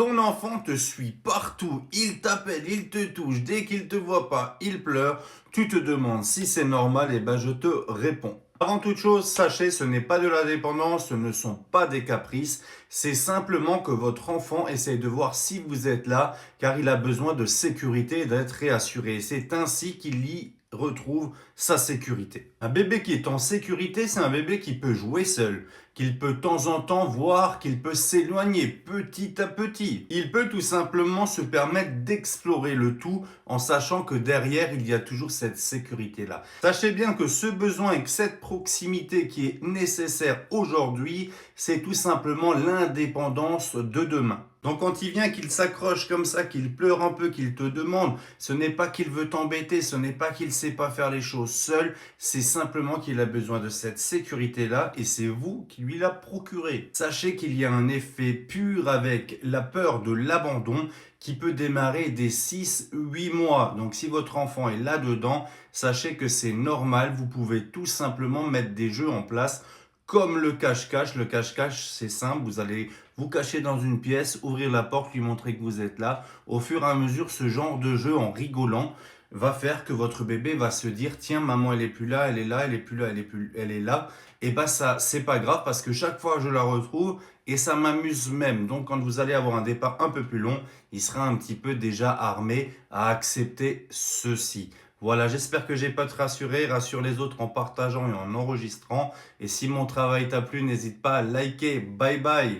Ton enfant te suit partout, il t'appelle, il te touche, dès qu'il te voit pas, il pleure. Tu te demandes si c'est normal, et ben je te réponds. Avant toute chose, sachez, ce n'est pas de la dépendance, ce ne sont pas des caprices, c'est simplement que votre enfant essaye de voir si vous êtes là, car il a besoin de sécurité et d'être réassuré. C'est ainsi qu'il y retrouve sa sécurité. Un bébé qui est en sécurité, c'est un bébé qui peut jouer seul, qu'il peut de temps en temps voir, qu'il peut s'éloigner petit à petit. Il peut tout simplement se permettre d'explorer le tout en sachant que derrière, il y a toujours cette sécurité-là. Sachez bien que ce besoin et que cette proximité qui est nécessaire aujourd'hui, c'est tout simplement l'indépendance de demain. Donc quand il vient, qu'il s'accroche comme ça, qu'il pleure un peu, qu'il te demande, ce n'est pas qu'il veut t'embêter, ce n'est pas qu'il ne sait pas faire les choses seul, c'est simplement qu'il a besoin de cette sécurité-là et c'est vous qui lui la procurez. Sachez qu'il y a un effet pur avec la peur de l'abandon qui peut démarrer dès 6-8 mois. Donc si votre enfant est là-dedans, sachez que c'est normal, vous pouvez tout simplement mettre des jeux en place comme le cache-cache. Le cache-cache, c'est simple, vous allez vous cacher dans une pièce, ouvrir la porte, lui montrer que vous êtes là. Au fur et à mesure, ce genre de jeu en rigolant va faire que votre bébé va se dire tiens, maman elle est plus là, elle est là, elle est plus là, elle est là. Et bah ça c'est pas grave parce que chaque fois je la retrouve et ça m'amuse même. Donc quand vous allez avoir un départ un peu plus long, il sera un petit peu déjà armé à accepter ceci. Voilà, j'espère que j'ai pas te rassuré. Rassure les autres en partageant et en enregistrant. Et si mon travail t'a plu, n'hésite pas à liker. Bye bye.